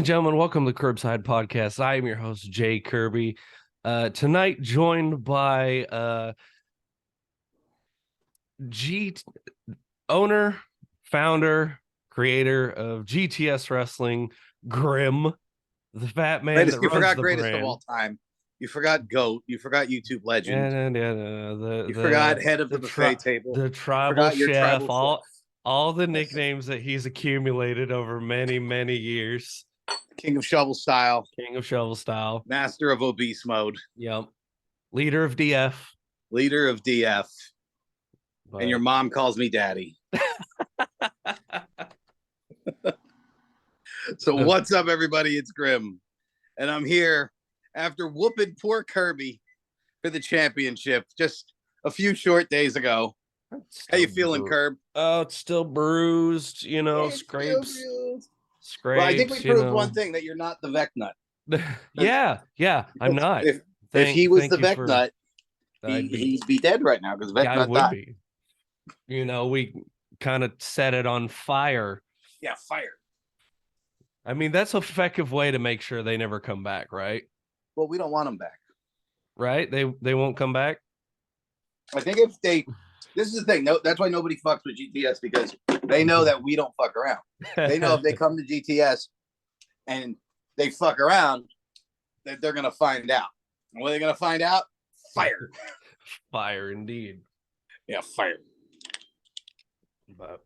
And gentlemen, welcome to the Kirbside podcast. I am your host, Jay Kirby. Tonight, joined by G owner, founder, creator of GTS Wrestling, Grim, the fat man that You runs forgot the greatest of brand. all time. You forgot GOAT. You forgot YouTube legend. You The forgot head of the buffet table. the You tribal forgot your chef, tribal chef. all the Yes. nicknames that he's accumulated over many years. King of shovel style. King of Shovel Style. Master of obese mode. Yep. Leader of DF. Leader of DF. But... And your mom calls me daddy. So what's up, everybody? It's Grim. And I'm here after whooping poor Kirby for the championship just a few short days ago. How you feeling, Kirb? Oh, it's still bruised, scrapes. Well, I think we proved one thing, that you're not the Vec nut. yeah, I'm not. If he was the Vec nut, he'd be dead right now because Vec nut would died. be. We kind of set it on fire. Yeah, fire. I mean, that's an effective way to make sure they never come back, right? Well, we don't want them back. Right? They won't come back? I think if they... This is the thing. No, that's why nobody fucks with GTS, because they know that we don't fuck around. They know if they come to GTS and they fuck around, that they're going to find out. And what are they going to find out? Fire. Fire, indeed. Yeah, fire. But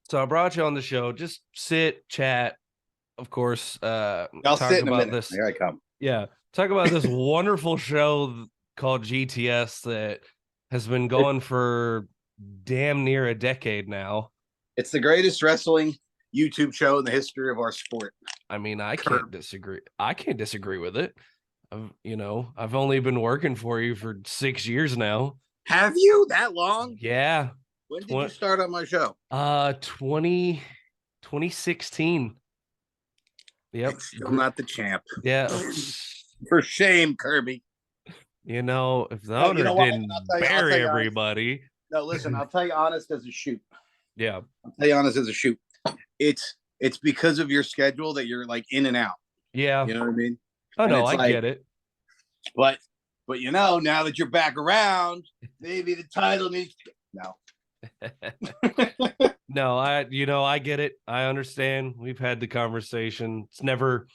so I brought you on the show. Just sit, chat. Of course, I'll sit in a minute. This. Here I come. Yeah, talk about this wonderful show called GTS that has been going for damn near a decade now. It's the greatest wrestling YouTube show in the history of our sport. I mean, I can't disagree. I can't disagree with it. I've only been working for you for 6 years now. Have you? That long? Yeah. When did you start on my show? 2016. Yep. Still not the champ. Yeah. For shame, Kirby. If the owner didn't bury everybody. No, listen, I'll tell you honest as a shoot. Yeah. I'll tell you honest as a shoot. It's because of your schedule that you're like in and out. Yeah. You know what I mean? Oh, no, I get it. But now that you're back around, maybe the title needs to... No. No, I get it. I understand. We've had the conversation. It's never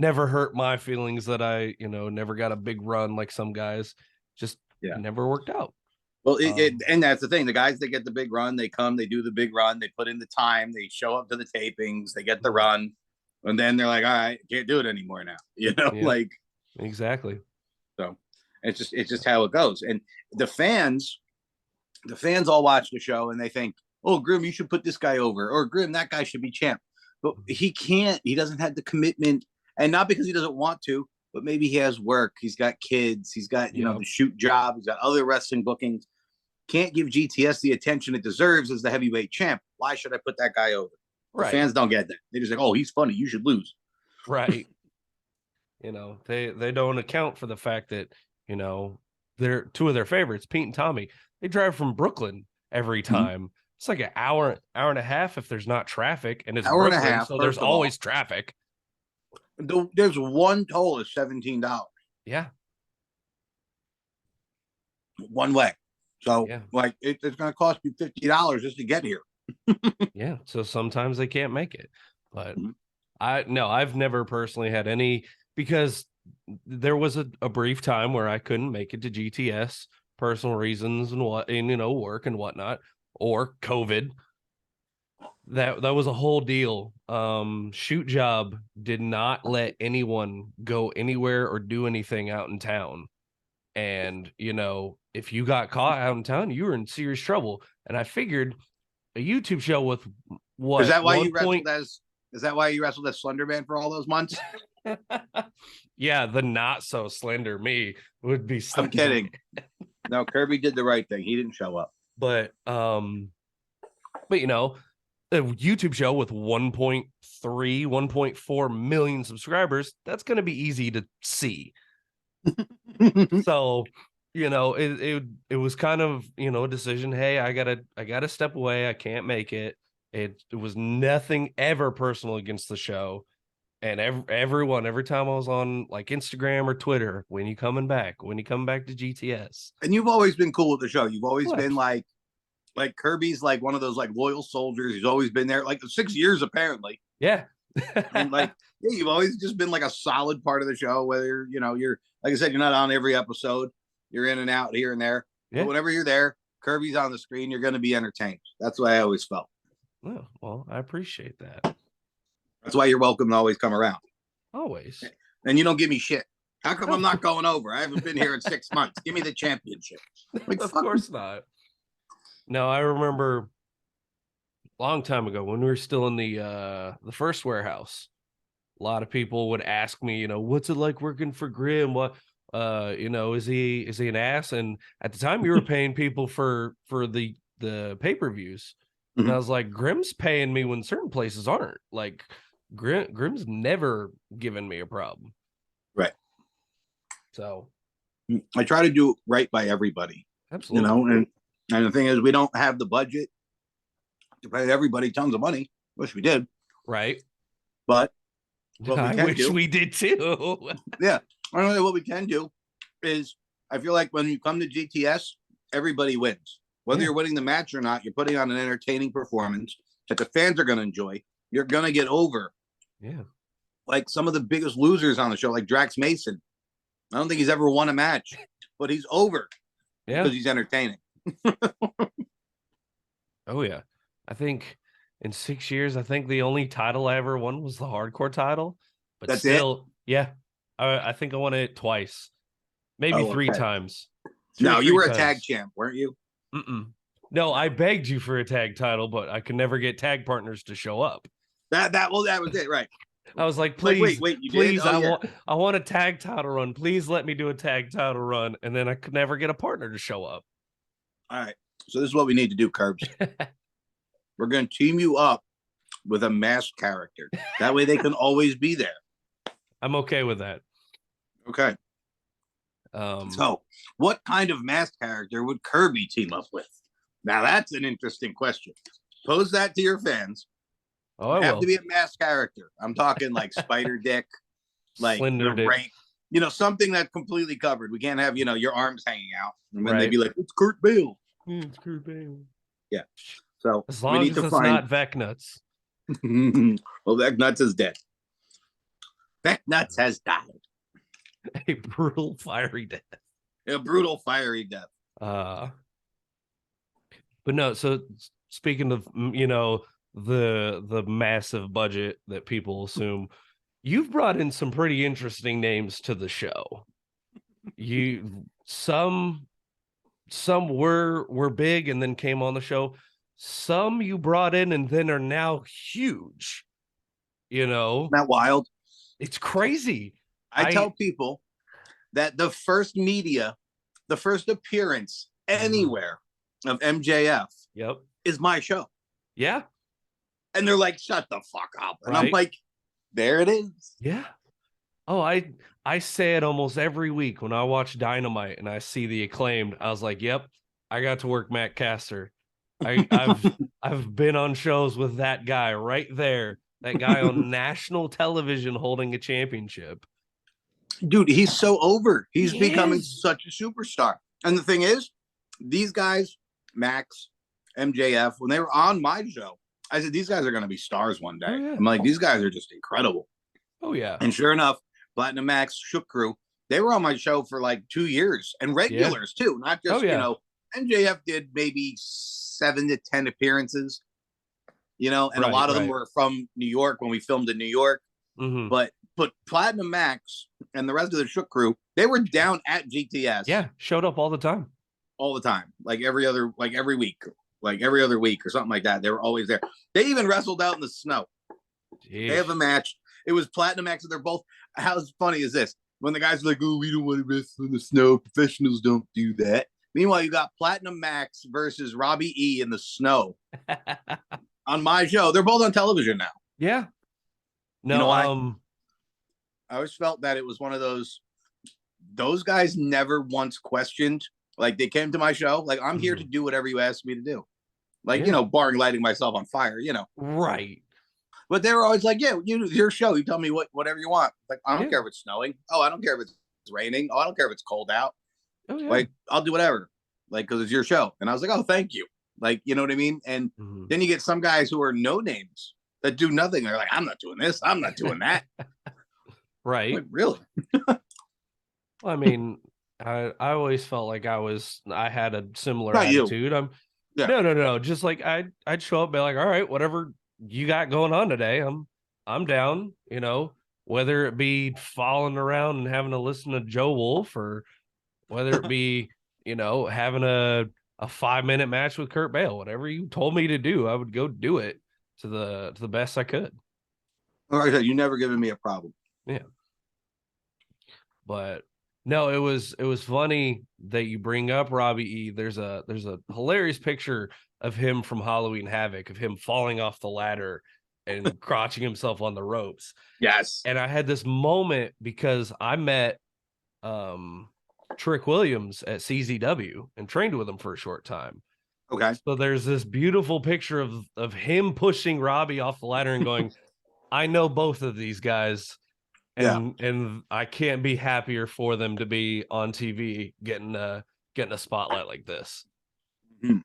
hurt my feelings that I, never got a big run like some guys. Just never worked out. Well, and that's the thing. The guys that get the big run, they come, they do the big run, they put in the time, they show up to the tapings, they get the run, and then they're like, all right, can't do it anymore now. Like exactly. So it's just how it goes. And the fans all watch the show and they think, oh, Grim, you should put this guy over, or Grim, that guy should be champ. But he can't. He doesn't have the commitment, and not because he doesn't want to, but maybe he has work. He's got kids. He's got the shoot job. He's got other wrestling bookings. Can't give GTS the attention it deserves as the heavyweight champ. Why should I put that guy over? Right. The fans don't get that. They just like, oh, he's funny. You should lose. Right. They don't account for the fact that, they're two of their favorites, Pete and Tommy. They drive from Brooklyn every time. Mm-hmm. It's like an hour and a half if there's not traffic, and it's hour Brooklyn, and a half, so there's always traffic. There's one toll is $17. Yeah. One way. So it's going to cost you $50 just to get here. Yeah. So sometimes they can't make it, but I've never personally had any, because there was a brief time where I couldn't make it to GTS, personal reasons and work and whatnot, or COVID. That was a whole deal. Shoot job did not let anyone go anywhere or do anything out in town. And, if you got caught out in town, you were in serious trouble. And I figured a YouTube show with what? Is that why you wrestled as Slender Man for all those months? Yeah, the not so slender me would be slender. I'm kidding. No, Kirby did the right thing. He didn't show up. But a YouTube show with 1.3, 1.4 million subscribers, that's going to be easy to see. So, it was kind of, a decision. Hey, I gotta step away. I can't make it. It was nothing ever personal against the show. And everyone, every time I was on like Instagram or Twitter, when you coming back? When you coming back to GTS? And you've always been cool with the show. You've always What? been like Kirby's like one of those like loyal soldiers. He's always been there like 6 years apparently. Yeah. And like yeah, you've always just been like a solid part of the show. Whether you're like I said, you're not on every episode. You're in and out here and there. Yeah. But whenever you're there, Kirby's on the screen. You're going to be entertained. That's what I always felt. Oh, well, I appreciate that. That's why you're welcome to always come around. Always. And you don't give me shit. How come I'm not going over? I haven't been here in 6 months. Give me the championship. Like, of course not. No, I remember a long time ago when we were still in the first warehouse. A lot of people would ask me, what's it like working for Grim? What is he an ass? And at the time you were paying people for the pay-per-views. And I was like, Grim's paying me when certain places aren't. Like Grim's never given me a problem. Right. So I try to do right by everybody. Absolutely. And the thing is, we don't have the budget to pay everybody tons of money. Wish we did. Right. But I wish we did too. Yeah. I don't know what we can do is I feel like when you come to GTS, everybody wins. Whether you're winning the match or not, you're putting on an entertaining performance that the fans are going to enjoy. You're going to get over. Yeah. Like some of the biggest losers on the show, like Drax Mason. I don't think he's ever won a match, but he's over because he's entertaining. Oh, yeah. I think in 6 years, I think the only title I ever won was the hardcore title. But that's still, yeah. I think I won it twice. Maybe 3 times. No, you were a tag champ, weren't you? No, I begged you for a tag title, but I could never get tag partners to show up. That was it, right? I was like, please, wait, please, I want a tag title run. Please let me do a tag title run, and then I could never get a partner to show up. All right, so this is what we need to do, Curbs. We're going to team you up with a masked character. That way, they can always be there. I'm okay with that. Okay. So, what kind of masked character would Kirby team up with? Now, that's an interesting question. Pose that to your fans. Oh, I have to be a masked character. I'm talking like Spider Dick, like Slender Dick. Something that's completely covered. We can't have your arms hanging out, and then they'd be like, "It's Kurt Bale." It's Kurt Bale. Yeah. So as long as it's not Vec Nuts. Well, Vec Nuts is dead. Vec Nuts has died. A brutal, fiery death. A brutal, fiery death. But no. So speaking of the massive budget that people assume, you've brought in some pretty interesting names to the show. Some were big and then came on the show. Some you brought in and then are now huge. Isn't that wild? It's crazy. I tell people that the first appearance anywhere of MJF is my show. Yeah. And they're like, shut the fuck up. And I'm like, there it is. Yeah. Oh, I say it almost every week when I watch Dynamite and I see the Acclaimed. I was like, yep, I got to work Matt Caster. I've been on shows with that guy right there. That guy on national television holding a championship. Dude, he's so over. He's becoming such a superstar. And the thing is, these guys, Max, MJF, when they were on my show, I said, these guys are going to be stars one day. I'm like, these guys are just incredible. Oh, yeah. And sure enough, Platinum Max, Shook Crew, they were on my show for like 2 years. And regulars, too. Not just, MJF did maybe 7 to 10 appearances, and a lot of them were from New York when we filmed in New York. But Platinum Max and the rest of the Shook Crew, they were down at GTS. Yeah, showed up all the time. All the time. Like every week. Like every other week or something like that. They were always there. They even wrestled out in the snow. Jeez. They have a match. It was Platinum Max, and they're both. How funny is this? When the guys are like, "Oh, we don't want to wrestle in the snow. Professionals don't do that." Meanwhile, you got Platinum Max versus Robbie E in the snow on my show. They're both on television now. Yeah. No, I always felt that it was one of those guys never once questioned. Like, they came to my show, like, I'm here to do whatever you asked me to do. Like, Yeah. barring lighting myself on fire, Right. But they were always like, yeah, your show. You tell me whatever you want. Like, I don't Yeah. care if it's snowing. Oh, I don't care if it's raining. Oh, I don't care if it's cold out. Oh yeah. Like, I'll do whatever. Like, because it's your show. And I was like, oh, thank you. Like, you know what I mean? And Mhm. then you get some guys who are no names that do nothing. They're like, I'm not doing this. I'm not doing that. Right. Like, really? Well, I mean, I always felt like I had a similar Not you. attitude. I'm Yeah. no. Just like I'd show up and be like, all right, whatever you got going on today, I'm down, whether it be falling around and having to listen to Joe Wolf or whether it be, having a 5 minute match with Kurt Bale, whatever you told me to do, I would go do it to the best I could. Like I said, you never given me a problem. Yeah. But no, it was funny that you bring up Robbie E. There's a hilarious picture of him from Halloween Havoc of him falling off the ladder and crotching himself on the ropes. Yes. And I had this moment because I met Trick Williams at CZW and trained with him for a short time. Okay. So there's this beautiful picture of him pushing Robbie off the ladder and going, I know both of these guys and I can't be happier for them to be on TV getting a spotlight like this. Mhm.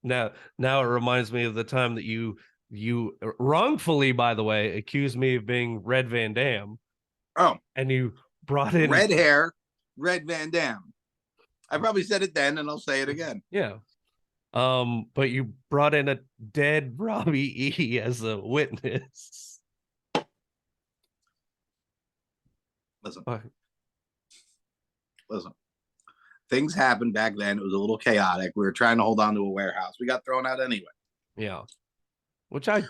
now it reminds me of the time that you wrongfully, by the way, accused me of being Red Van Dam. Oh, and you brought in red hair, Red Van Dam. I probably said it then, and I'll say it again. Yeah. But you brought in a dead Robbie E as a witness. Listen. Things happened back then. It was a little chaotic. We were trying to hold on to a warehouse. We got thrown out anyway. Yeah.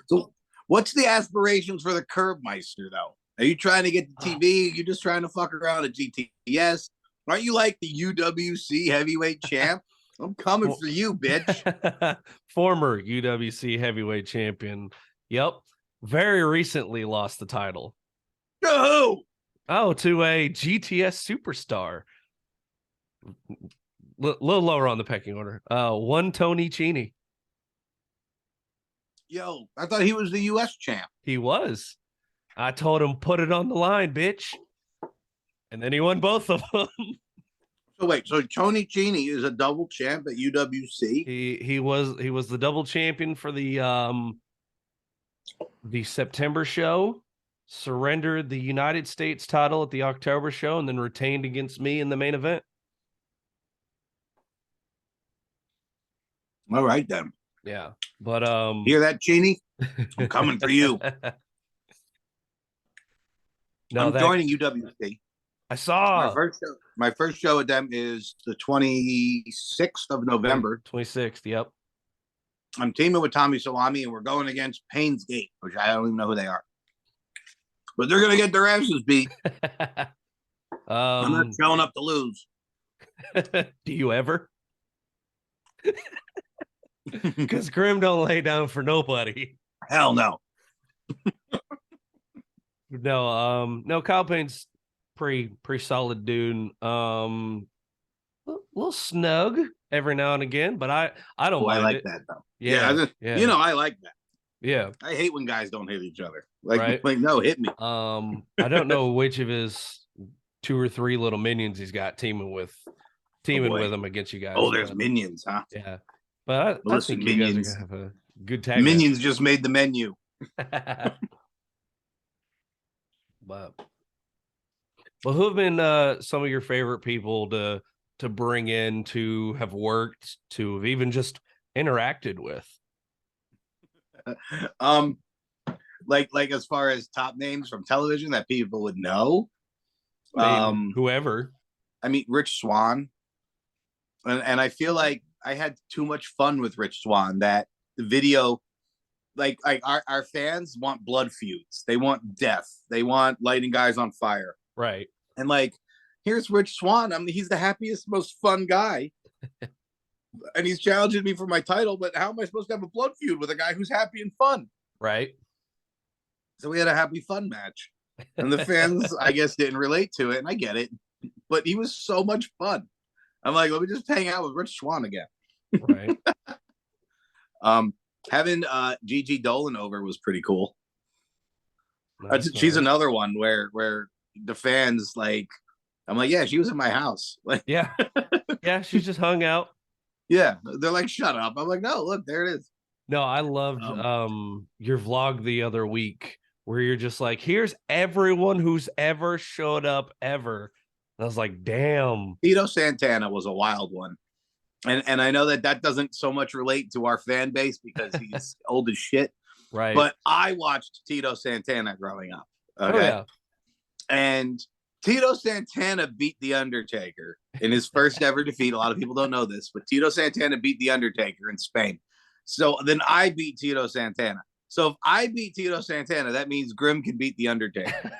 So what's the aspirations for the Curbmeister, though? Are you trying to get the TV? You're just trying to fuck around at GTS? Aren't you like the UWC heavyweight champ? I'm coming for you, bitch. Former UWC heavyweight champion. Yep. Very recently lost the title. No. Oh, to a GTS superstar. Little lower on the pecking order. One Tony Cheney. Yo, I thought he was the US champ. He was. I told him, put it on the line, bitch. And then he won both of them. So wait, so Tony Cheney is a double champ at UWC? He was the double champion for the September show, surrendered the United States title at the October show, and then retained against me in the main event. All right then. Yeah. But hear that, Cheney? I'm coming for you. No, I'm joining UWC. I saw my first show with them is the 26th of November. 26th, yep. I'm teaming with Tommy Salami, and we're going against Payne's Gate, which I don't even know who they are. But they're gonna get their asses beat. I'm not showing up to lose. Do you ever? Because Grim don't lay down for nobody. Hell no. No, Kyle Payne's pretty solid dude. A little snug every now and again, but I don't mind I like it. that though. Yeah. I like that. Yeah. I hate when guys don't hit each other. Like no, hit me. I don't know which of his 2 or 3 little minions he's got teaming with him against you guys. Oh, there's minions, huh? Yeah. But I think you guys are gonna have a good tag. Minions just made the menu. But who have been some of your favorite people to bring in, to have worked, to have even just interacted with? Like as far as top names from television that people would know. Whoever. I mean, Rich Swann. And I feel like I had too much fun with Rich Swann that the video, like our fans want blood feuds. They want death. They want lighting guys on fire. Right. And like, here's Rich Swann. I mean, he's the happiest, most fun guy. And he's challenging me for my title, but how am I supposed to have a blood feud with a guy who's happy and fun? Right. So we had a happy, fun match. And the fans, I guess, didn't relate to it. And I get it. But he was so much fun. I'm like, let me just hang out with Rich Swann again. Right. Um, having Gigi Dolan over was pretty cool. Nice, She's nice. another one where the fans like. I'm like, yeah, she was in my house. Like, Yeah. Yeah, she just hung out. yeah, they're like, shut up. I'm like, no, look, there it is. No, I loved Um, your vlog the other week where you're just like, here's everyone who's ever showed up ever. And I was like, damn. Tito Santana was a wild one. And I know that doesn't so much relate to our fan base because he's old as shit. Right. But I watched Tito Santana growing up. Oh Okay. yeah. And Tito Santana beat The Undertaker in his first ever defeat. A lot of people don't know this, but Tito Santana beat The Undertaker in Spain. So then I beat Tito Santana. So if I beat Tito Santana, that means Grim can beat The Undertaker.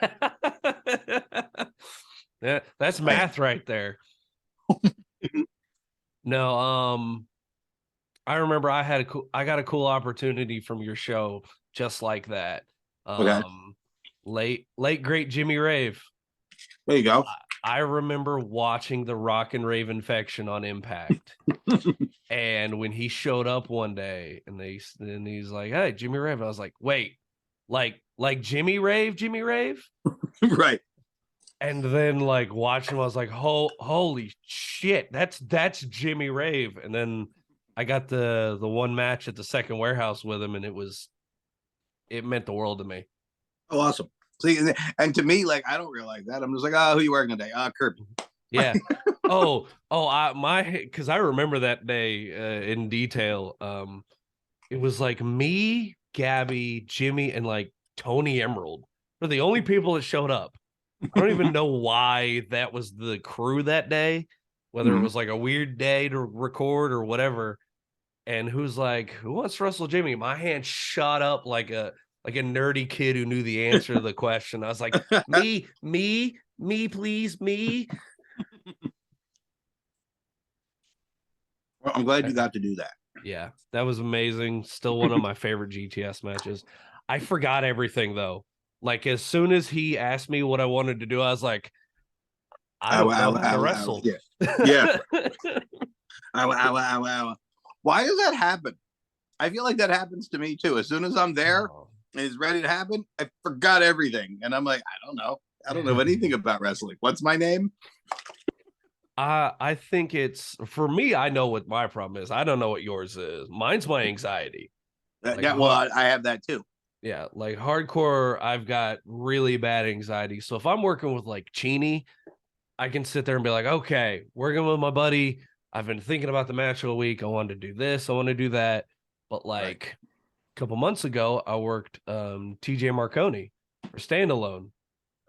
Yeah, that's math right there. No, I remember I got a cool opportunity from your show just like that. Okay. Late great Jimmy Rave. There you go. I remember watching the Rock and Rave Infection on Impact. And when he showed up one day and he's like, "Hey, Jimmy Rave." I was like, "Wait, like Jimmy Rave? Right. And then like watching him, I was like, holy shit, that's Jimmy Rave. And then I got the one match at the second warehouse with him, and it meant the world to me. Oh, awesome. See, and to me, like, I don't realize that. I'm just like, oh, who you working today? Kirby. Yeah. Because I remember that day in detail. It was like me, Gabby, Jimmy, and like Tony Emerald were the only people that showed up. I don't even know why that was the crew that day, whether it was like a weird day to record or whatever. And who's like, who wants to wrestle Jimmy? My hand shot up like a nerdy kid who knew the answer to the question. I was like, me, please, me. Well, I'm glad you got to do that. Yeah, that was amazing. Still one of my favorite GTS matches. I forgot everything though. Like as soon as he asked me what I wanted to do, I was like, I don't know how to wrestle. Yeah. Why does that happen? I feel like that happens to me too. As soon as I'm there and it's ready to happen, I forgot everything. And I'm like, I don't know. I don't know anything about wrestling. What's my name? I think it's for me. I know what my problem is. I don't know what yours is. Mine's my anxiety. I have that too. Yeah, like hardcore, I've got really bad anxiety. So if I'm working with like Cheney, I can sit there and be like, okay, working with my buddy. I've been thinking about the match all week. I wanted to do this. I want to do that. But like a couple months ago, I worked TJ Marconi for Standalone.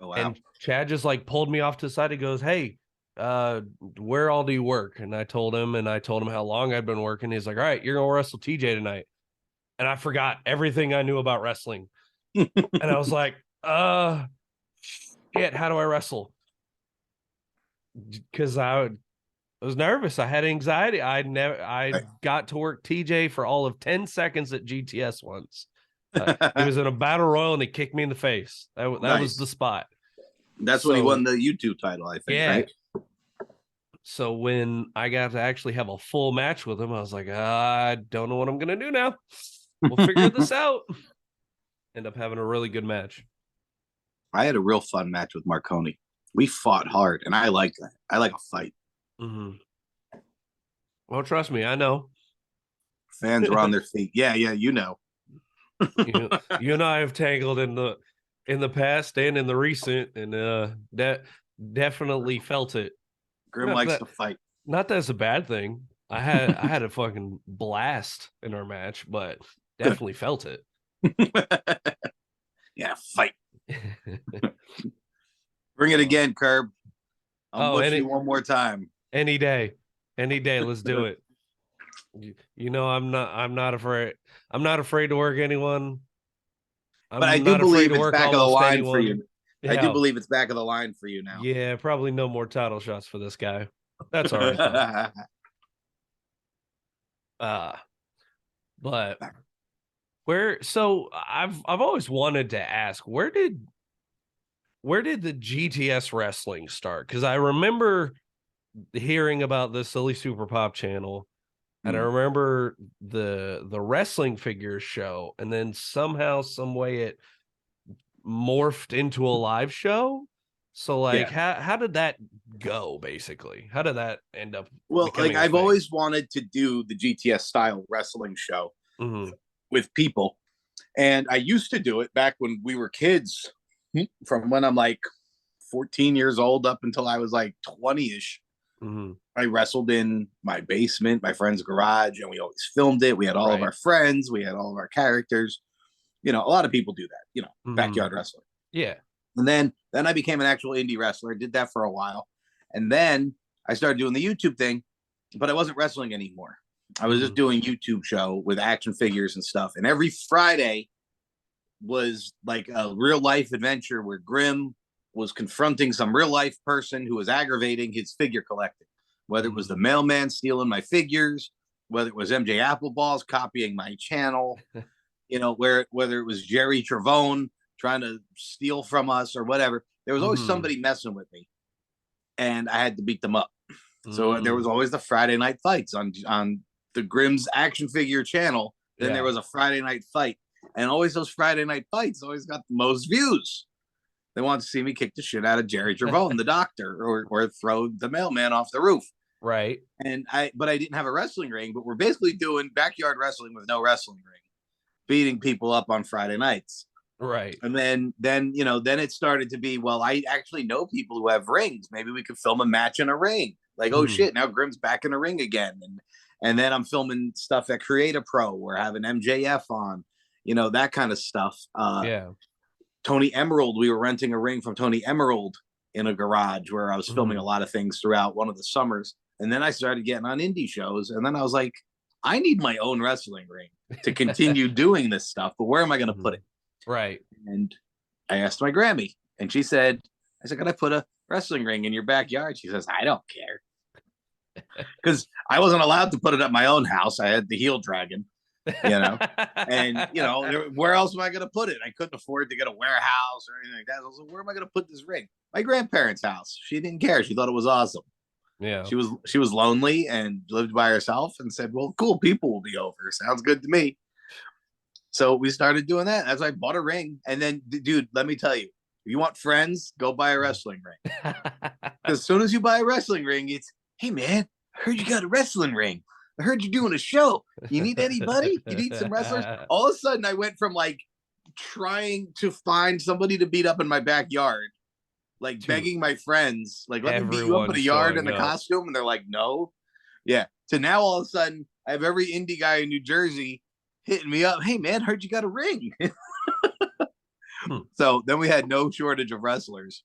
Oh, wow. And Chad just like pulled me off to the side. He goes, hey, where all do you work? And I told him how long I'd been working. He's like, all right, you're gonna wrestle TJ tonight. And I forgot everything I knew about wrestling. And I was like, shit, how do I wrestle? Because I was nervous. I had anxiety. I got to work TJ for all of 10 seconds at GTS once. He was in a battle royal and he kicked me in the face. That was the spot. That's when he won the YouTube title, I think, right? So when I got to actually have a full match with him, I was like, I don't know what I'm going to do now. We'll figure this out. End up having a really good match. I had a real fun match with Marconi. We fought hard, and I like that. I like a fight. Mm-hmm. Well, trust me, I know. Fans were on their feet. Yeah, you know. You and I have tangled in the past and in the recent, and that definitely felt it. Grim likes to fight. Not that it's a bad thing. I had a fucking blast in our match, but definitely felt it. Yeah, fight. Bring it again, Curb. I'll push you one more time. Any day. Let's do it. You know, I'm not afraid. I'm not afraid to work anyone. But I do believe it's back of the line for you. Yeah. I do believe it's back of the line for you now. Yeah, probably no more title shots for this guy. That's all right. But so I've always wanted to ask, where did the GTS wrestling start? Because I remember hearing about the Silly Super Pop channel, and I Mm. remember the wrestling figures show, and then somehow, some way, it morphed into a live show. So like, Yeah. how did that go? Basically, how did that end up Well, like becoming a I've thing? always wanted to do the GTS style wrestling show Mm-hmm. with people. And I used to do it back when we were kids, from when I'm like 14 years old up until I was like 20-ish. Mm-hmm. I wrestled in my basement, my friend's garage, and we always filmed it. We had all of Right. our friends, we had all of our characters. A lot of people do that, Mm-hmm. backyard wrestling. Yeah. And then I became an actual indie wrestler. I did that for a while. And then I started doing the YouTube thing, but I wasn't wrestling anymore. I was just Mm-hmm. doing YouTube show with action figures and stuff. And every Friday was like a real life adventure where Grim was confronting some real life person who was aggravating his figure collecting, whether it was the mailman stealing my figures, whether it was MJ Appleballs copying my channel, whether it was Jerry Trevone trying to steal from us or whatever. There was always Mm-hmm. somebody messing with me, and I had to beat them up. So there Mm-hmm. was always the Friday night fights on the Grimm's action figure channel. Then there Yeah. was a Friday night fight, and always those Friday night fights always got the most views. They wanted to see me kick the shit out of Jerry Trevone, the doctor, or throw the mailman off the roof. Right. But I didn't have a wrestling ring. But we're basically doing backyard wrestling with no wrestling ring, beating people up on Friday nights. Right. And then it started to be, well, I actually know people who have rings. Maybe we could film a match in a ring. Like, oh shit, now Grimm's back in a ring again. And then I'm filming stuff at Creator Pro. We're having MJF on, that kind of stuff. Yeah. Tony Emerald, we were renting a ring from Tony Emerald in a garage where I was filming a lot of things throughout one of the summers. And then I started getting on indie shows. And then I was like, I need my own wrestling ring to continue doing this stuff. But where am I going to put it? Right. And I asked my Grammy, and she said, can I put a wrestling ring in your backyard? She says, I don't care. Because I wasn't allowed to put it at my own house. I had the heel dragon, and where else am I going to put it? I couldn't afford to get a warehouse or anything like that. I was like, where am I going to put this ring? My grandparents' house. She didn't care. She thought it was awesome. Yeah. She was lonely and lived by herself, and said, well, cool, people will be over. Sounds good to me. So we started doing that. That's why I bought a ring. And then, dude, let me tell you, if you want friends, go buy a wrestling ring. Because as soon as you buy a wrestling ring, it's, hey, man, I heard you got a wrestling ring. I heard you're doing a show. You need anybody? You need some wrestlers? All of a sudden, I went from like trying to find somebody to beat up in my backyard, like begging my friends, like, let me beat you up in a yard in a costume. And they're like, no. Yeah. So now all of a sudden, I have every indie guy in New Jersey hitting me up. Hey, man, heard you got a ring. So then we had no shortage of wrestlers.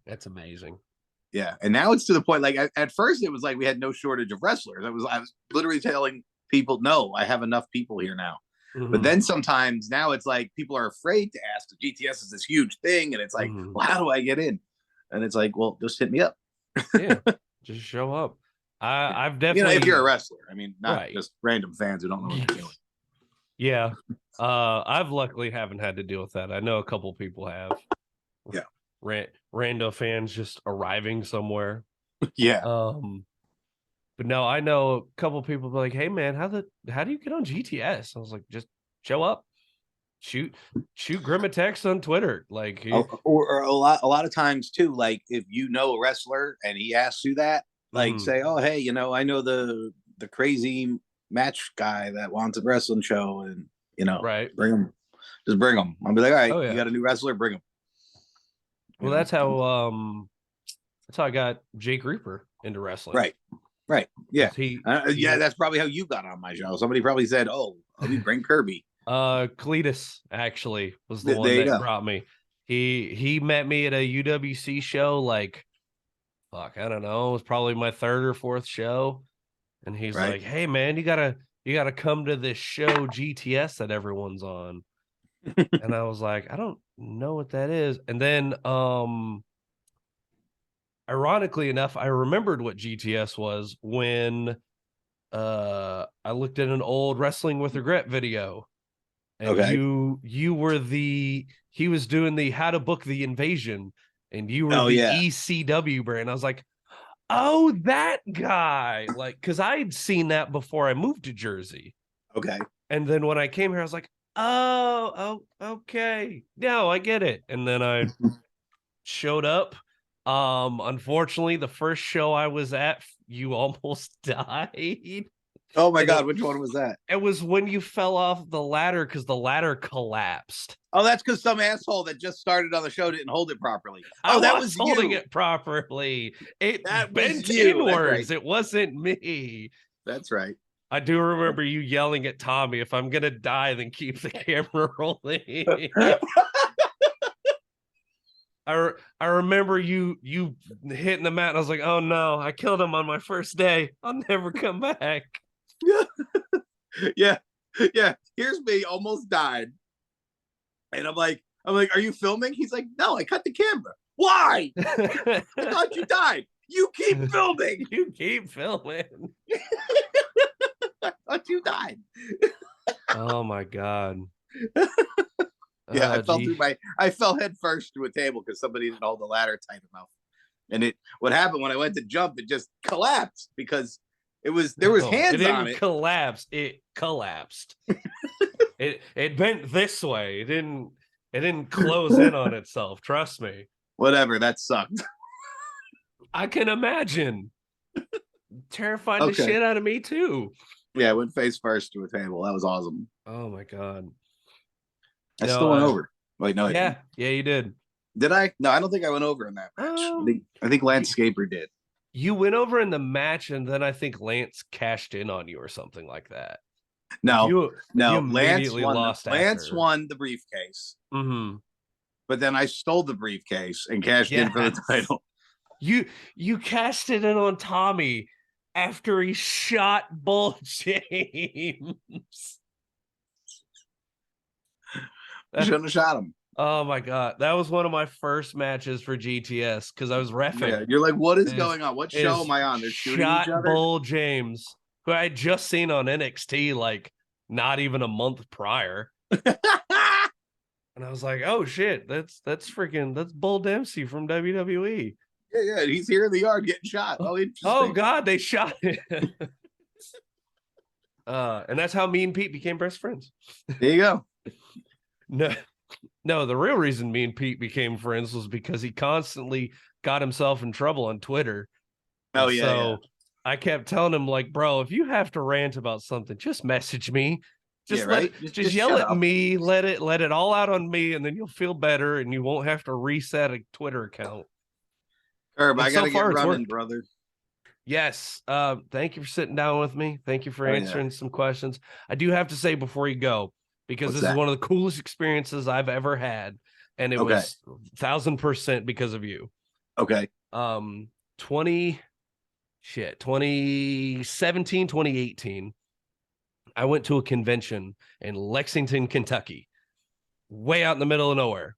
That's amazing. Yeah. And now it's to the point, like at first it was like we had no shortage of wrestlers. I was literally telling people, no, I have enough people here now. But then sometimes now it's like people are afraid to ask. The GTS is this huge thing. And it's like, well, how do I get in? And it's like, well, just hit me up. Yeah. Just show up. I've definitely, if you're a wrestler, I mean, not just random fans who don't know what they're doing. Yeah. I've luckily haven't had to deal with that. I know a couple people have. Yeah. Rando fans just arriving somewhere. Yeah. But no, I know a couple people be like, hey man, how do you get on GTS? I was like, just show up. Shoot Grim a text on Twitter. Like or a lot of times too, like if you know a wrestler and he asks you that, like say, oh hey, I know the crazy match guy that wants a wrestling show, and right, bring him. Just bring him. I'll be like, all right, you got a new wrestler, bring him. Well, that's how I got Jake Reaper into wrestling. Right. Yeah. Yeah, that's probably how you got on my show. Somebody probably said, oh, let me bring Kirby. Cletus actually was the one that brought me. He met me at a UWC show, like, fuck, I don't know, it was probably my third or fourth show. And he's like, hey man, you gotta come to this show GTS that everyone's on. And I was like, I don't know what that is. And then ironically enough, I remembered what GTS was when I looked at an old Wrestling with Regret video. And you were he was doing the how to book the invasion, and you were the ECW brand. I was like, Oh, that guy. Like, because I'd seen that before I moved to Jersey. Okay. And then when I came here, I was like, okay. No, I get it. And then I showed up. Unfortunately, the first show I was at, you almost died. Oh my And God, which one was that? it was when you fell off the ladder because the ladder collapsed. Oh, that's because some asshole that just started on the show didn't hold it properly. I Oh, that was was holding you. it properly. It That was bent you. That's right. inwards. It wasn't me. That's right. I do remember you yelling at Tommy, if I'm gonna die, then keep the camera rolling. I remember you hitting the mat, and I was like, oh no, I killed him on my first day. I'll never come back. Yeah. Yeah. Here's me, almost died. And I'm like, are you filming? He's like, no, I cut the camera. Why? I thought you died. You keep filming. You keep filming. I thought you died. Oh my God. Yeah, I fell head first through a table because somebody didn't hold the ladder tight enough. And what happened when I went to jump, it just collapsed because there was hands on it. Collapse. It collapsed. it bent this way. It didn't close in on itself. Trust me. Whatever, that sucked. I can imagine. Terrified the shit out of me too. Yeah, I went face first to a table. That was awesome. Oh my God. I still went over. Wait, no. Yeah, you did. Did I? No, I don't think I went over in that match. I think Landscaper did. You went over in the match, and then I think Lance cashed in on you or something like that. No, you Lance won. Lost Lance won the briefcase. Mm-hmm. But then I stole the briefcase and cashed in for the title. You cashed it in on Tommy after he shot Bull James. Shouldn't have shot him. Oh my God. That was one of my first matches for GTS because I was reffing. Yeah, you're like, what is going on? What show am I on? They're shooting each other? Bull James, who I had just seen on NXT like not even a month prior. And I was like, oh shit, that's Bull Dempsey from WWE. Yeah, he's here in the yard getting shot. Oh God, they shot him. And that's how me and Pete became best friends. There you go. No, the real reason me and Pete became friends was because he constantly got himself in trouble on Twitter. Oh, yeah. So I kept telling him, like, bro, if you have to rant about something, just message me. Just yell at me, let it all out on me, and then you'll feel better and you won't have to reset a Twitter account. Herb, I gotta get running, brother. Yes. Thank you for sitting down with me. Thank you for answering some questions. I do have to say before you go, because this is one of the coolest experiences I've ever had. And it was 1,000% because of you. Okay. 2017, 2018, I went to a convention in Lexington, Kentucky, way out in the middle of nowhere.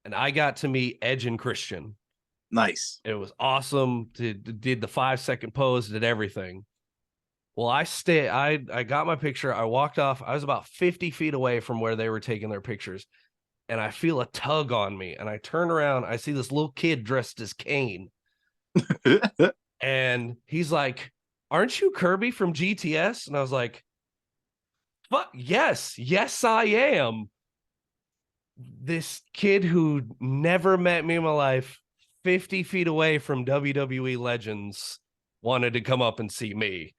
And I got to meet Edge and Christian. Nice. It was awesome. Did the 5-second pose, did everything. Well, I got my picture. I walked off. I was about 50 feet away from where they were taking their pictures. And I feel a tug on me. And I turn around. I see this little kid dressed as Kane. And he's like, aren't you Kirby from GTS? And I was like, fuck, yes, I am. This kid who never met me in my life, 50 feet away from WWE legends, wanted to come up and see me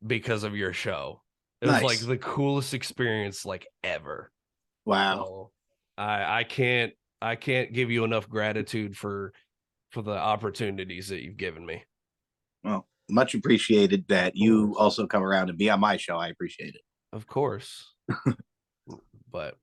because of your show. It was like the coolest experience like ever. Wow. So I can't give you enough gratitude for the opportunities that you've given me. Well, much appreciated that you also come around and be on my show. I appreciate it. Of course. but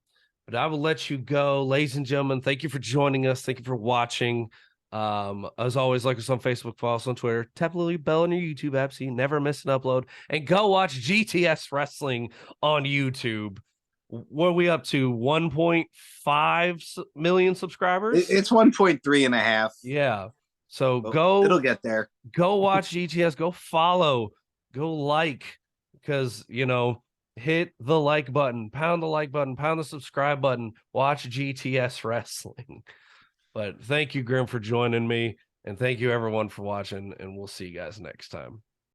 I will let you go. Ladies and gentlemen, thank you for joining us. Thank you for watching. As always, like us on Facebook, follow us on Twitter, tap the little bell on your YouTube app so you never miss an upload, and go watch GTS Wrestling on YouTube. What are we up to? 1.5 million subscribers? It's 1.3 and a half. Yeah. So it'll get there. Go watch GTS, go follow, go like, because hit the like button, pound the like button, pound the subscribe button, watch GTS Wrestling. But thank you, Grim, for joining me. And thank you everyone for watching, and we'll see you guys next time.